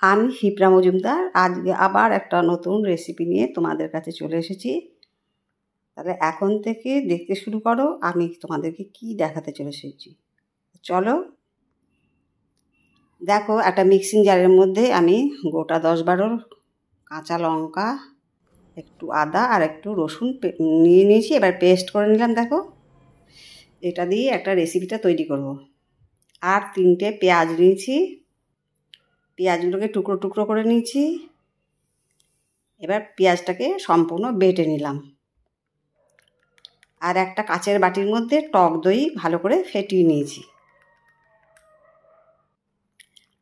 আমি হিপ্রা মজুমদার আজকে আবার একটা নতুন রেসিপি নিয়ে তোমাদের কাছে চলে এসেছি। তাহলে এখন থেকে দেখতে শুরু করো আমি তোমাদেরকে কি দেখাতে চলে এসেছি। চলো দেখো, একটা মিক্সিং জারের মধ্যে আমি গোটা 10-12 কাঁচা লঙ্কা, একটু আদা আর একটু রসুন নিয়ে নিয়েছি। এবার পেস্ট করে নিলাম। দেখো, এটা দিয়ে একটা রেসিপিটা তৈরি করব। আর 3টে পেঁয়াজ নিয়েছি, পেঁয়াজগুলোকে টুকরো টুকরো করে নিয়েছি। এবার পেঁয়াজটাকে সম্পূর্ণ বেটে নিলাম। আর একটা কাচের বাটির মধ্যে টক দই ভালো করে ফেটিয়ে নিয়েছি।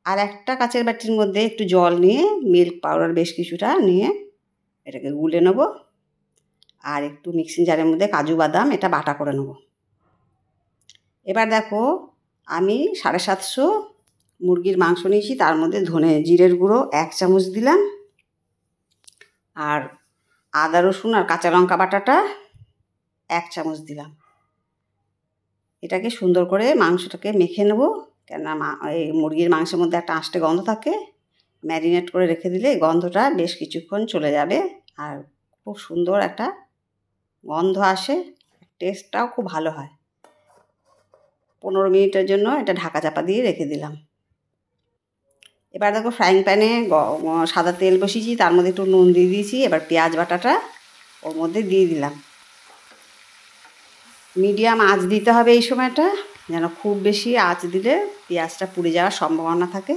আর একটা কাচের বাটির মধ্যে একটু জল নিয়ে মিল্ক পাউডার বেশ কিছুটা নিয়ে এটাকে গুলে নেব। আর একটু মিক্সিং জারের মধ্যে কাজু বাদাম এটা বাটা করে নেব। এবার দেখো, আমি 750 মুরগির মাংস নিয়েছি। তার মধ্যে ধনে জিরের গুঁড়ো 1 চামচ দিলাম। আর আদা রসুন আর কাঁচা লঙ্কা বাটাটা 1 চামচ দিলাম। এটাকে সুন্দর করে মাংসটাকে মেখে নেব, কেননা এই মুরগির মাংসের মধ্যে একটা আঁশটে গন্ধ থাকে। ম্যারিনেট করে রেখে দিলে গন্ধটা বেশ কিছুক্ষণ চলে যাবে আর খুব সুন্দর একটা গন্ধ আসে, টেস্টটাও খুব ভালো হয়। 15 মিনিটের জন্য এটা ঢাকা চাপা দিয়ে রেখে দিলাম। এবার দেখো, ফ্রাইং প্যানে সাদা তেল বসিয়েছি, তার মধ্যে একটু নুন দিয়ে দিয়েছি। এবার পেঁয়াজ বাটাটা ওর মধ্যে দিয়ে দিলাম। মিডিয়াম আঁচ দিতে হবে এই সময়টা, যেন খুব বেশি আঁচ দিলে পেঁয়াজটা পুড়ে যাওয়ার সম্ভাবনা থাকে।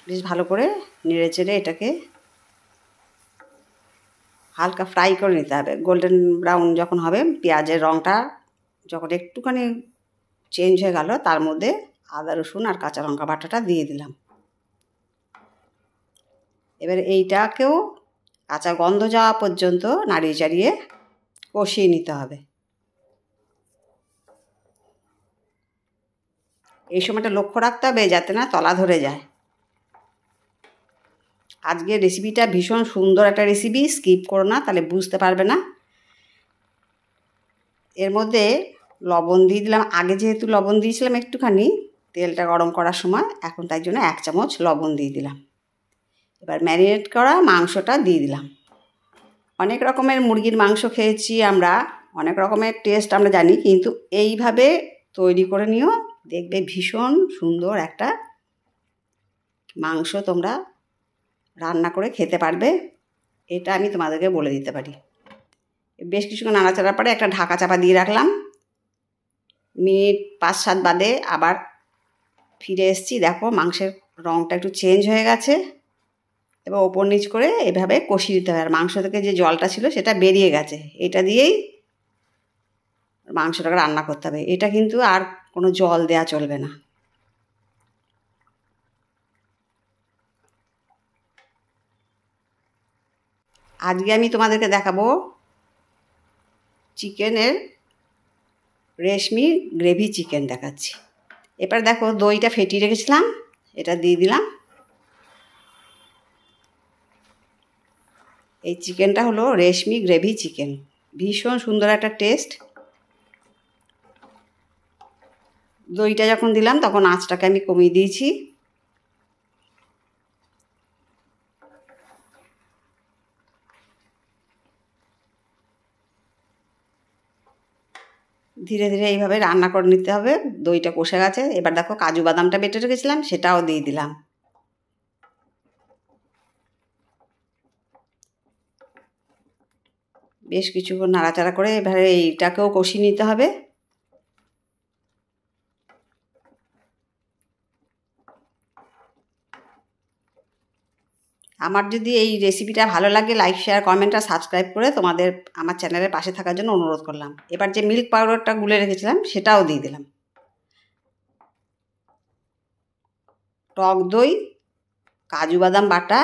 বেশ ভালো করে নেড়ে চেড়ে এটাকে হালকা ফ্রাই করে নিতে হবে। গোল্ডেন ব্রাউন যখন হবে, পেঁয়াজের রঙটা যখন একটুখানি চেঞ্জ হয়ে গেল, তার মধ্যে আদা রসুন আর কাঁচা লঙ্কা বাটাটা দিয়ে দিলাম। এবার এইটাকেও কাঁচা গন্ধ যাওয়া পর্যন্ত নাড়িয়ে চাড়িয়ে কষিয়ে নিতে হবে। এই সময়টা লক্ষ্য রাখতে হবে যাতে না তলা ধরে যায়। আজকের রেসিপিটা ভীষণ সুন্দর একটা রেসিপি, স্কিপ করো না, তাহলে বুঝতে পারবে না। এর মধ্যে লবণ দিয়ে দিলাম। আগে যেহেতু লবণ দিয়েছিলাম একটুখানি তেলটা গরম করার সময়, এখন তাই জন্য 1 চামচ লবণ দিয়ে দিলাম। এবার ম্যারিনেট করা মাংসটা দিয়ে দিলাম। অনেক রকমের মুরগির মাংস খেয়েছি আমরা, অনেক রকমের টেস্ট আমরা জানি, কিন্তু এইভাবে তৈরি করে নিও, দেখবে ভীষণ সুন্দর একটা মাংস তোমরা রান্না করে খেতে পারবে। এটা আমি তোমাদেরকে বলে দিতে পারি। বেশ কিছুক্ষণ নাড়াচাড়ার পরে একটা ঢাকা চাপা দিয়ে রাখলাম। মিনিট 5-7 বাদে আবার ফিরে এসেছি। দেখো, মাংসের রঙটা একটু চেঞ্জ হয়ে গেছে। এবার ওপর নিচ করে এভাবে কষিয়ে দিতে হবে। আর মাংস থেকে যে জলটা ছিল সেটা বেরিয়ে গেছে। এটা দিয়েই মাংসটাকে রান্না করতে হবে। এটা কিন্তু আর কোনো জল দেওয়া চলবে না। আজকে আমি তোমাদেরকে দেখাবো চিকেনের রেশমি গ্রেভি চিকেন দেখাচ্ছি। এবার দেখো, দইটা ফেটিয়ে রেখেছিলাম, এটা দিয়ে দিলাম। এই চিকেনটা হলো রেশমি গ্রেভি চিকেন, ভীষণ সুন্দর একটা টেস্ট। দইটা যখন দিলাম তখন আঁচটাকে আমি কমিয়ে দিয়েছি। ধীরে ধীরে এইভাবে রান্না করে নিতে হবে। দইটা কষে গেছে। এবার দেখো, কাজু বাদামটা বেটে রেখেছিলাম সেটাও দিয়ে দিলাম। বেশ কিছুক্ষণ নাড়াচাড়া করে এবারে এইটাকেও কষিয়ে নিতে হবে। আমার যদি এই রেসিপিটা ভালো লাগে, লাইক শেয়ার কমেন্ট আর সাবস্ক্রাইব করে তোমাদের আমার চ্যানেলের পাশে থাকার জন্য অনুরোধ করলাম। এবার যে মিল্ক পাউডারটা গুলে রেখেছিলাম সেটাও দিয়ে দিলাম। টক দই, কাজু বাদাম বাটা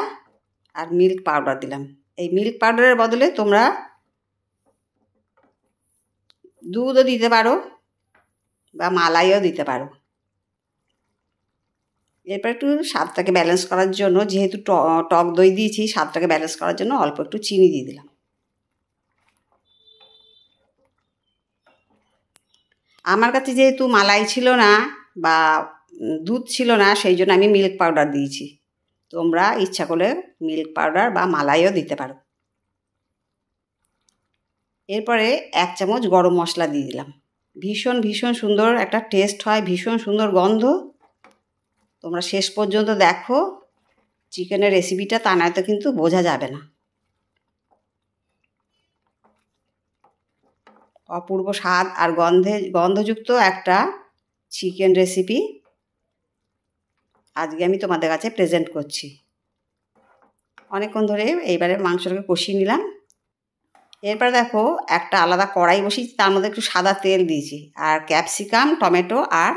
আর মিল্ক পাউডার দিলাম। এই মিল্ক পাউডারের বদলে তোমরা দুধও দিতে পারো বা মালাইও দিতে পারো। এরপর একটু স্বাদটাকে ব্যালেন্স করার জন্য, যেহেতু টক দই দিয়েছি, স্বাদটাকে ব্যালেন্স করার জন্য অল্প একটু চিনি দিয়ে দিলাম। আমার কাছে যেহেতু মালাই ছিল না বা দুধ ছিল না, সেই জন্য আমি মিল্ক পাউডার দিয়েছি। তোমরা ইচ্ছা করলে মিল্ক পাউডার বা মালাইও দিতে পারো। এরপরে 1 চামচ গরম মশলা দিয়ে দিলাম। ভীষণ ভীষণ সুন্দর একটা টেস্ট হয়, ভীষণ সুন্দর গন্ধ। তোমরা শেষ পর্যন্ত দেখো চিকেনের রেসিপিটা, তা নয়তো কিন্তু বোঝা যাবে না। অপূর্ব স্বাদ আর গন্ধযুক্ত একটা চিকেন রেসিপি আজকে আমি তোমাদের কাছে প্রেজেন্ট করছি। অনেকক্ষণ ধরে এইবারে মাংসটাকে কষিয়ে নিলাম। এরপরে দেখো একটা আলাদা কড়াই বসিয়েছি, তার মধ্যে একটু সাদা তেল দিয়েছি, আর ক্যাপসিকাম, টমেটো আর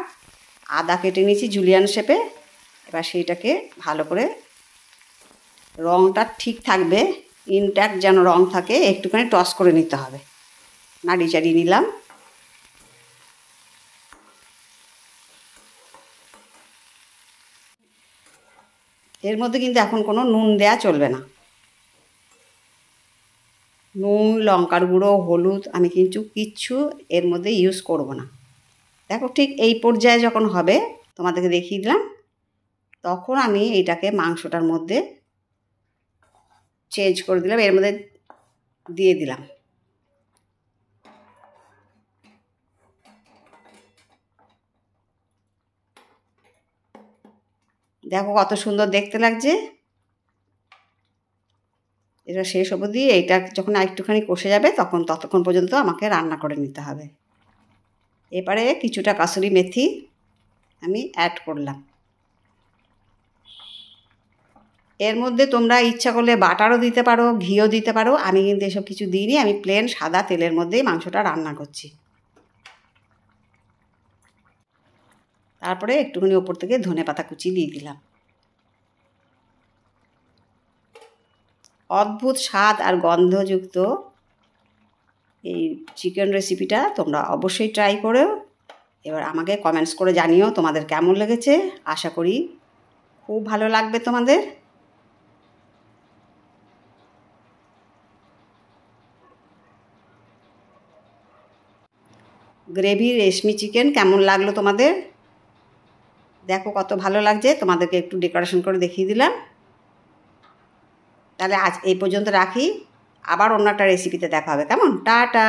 আদা কেটে নিয়েছি জুলিয়ান শেপে। এবার সেইটাকে ভালো করে, রঙটা ঠিক থাকবে, ইনট্যাক্ট যেন রঙ থাকে, একটুখানি টস করে নিতে হবে। নাড়ি চাড়িয়ে নিলাম। এর মধ্যে কিন্তু এখন কোনো নুন দেয়া চলবে না। নুন, লঙ্কার গুঁড়ো, হলুদ আমি কিন্তু কিচ্ছু এর মধ্যে ইউজ করব না। দেখো ঠিক এই পর্যায়ে যখন হবে, তোমাদেরকে দেখিয়ে দিলাম, তখন আমি এইটাকে মাংসটার মধ্যে চেঞ্জ করে দিলাম, এর মধ্যে দিয়ে দিলাম। দেখো কত সুন্দর দেখতে লাগছে। এটা শেষ অবধি, এইটা যখন একটুখানি কষে যাবে ততক্ষণ পর্যন্ত আমাকে রান্না করে নিতে হবে। এবারে কিছুটা কাসুরি মেথি আমি অ্যাড করলাম। এর মধ্যে তোমরা ইচ্ছা করলে বাটারও দিতে পারো, ঘিও দিতে পারো। আমি কিন্তু এসব কিছু দিইনি, আমি প্লেন সাদা তেলের মধ্যেই মাংসটা রান্না করছি। তারপরে একটুখানি ওপর থেকে ধনেপাতা কুচি দিয়ে দিলাম। অদ্ভুত স্বাদ আর গন্ধযুক্ত এই চিকেন রেসিপিটা তোমরা অবশ্যই ট্রাই করো। এবার আমাকে কমেন্টস করে জানিও তোমাদের কেমন লেগেছে। আশা করি খুব ভালো লাগবে তোমাদের। গ্রেভি রেশমি চিকেন কেমন লাগলো তোমাদের? দেখো কত ভালো লাগছে, তোমাদেরকে একটু ডেকোরেশন করে দেখিয়ে দিলাম। তাহলে আজ এই পর্যন্ত রাখি, আবার অন্য একটা রেসিপিতে দেখা হবে। কেমন? টাটা।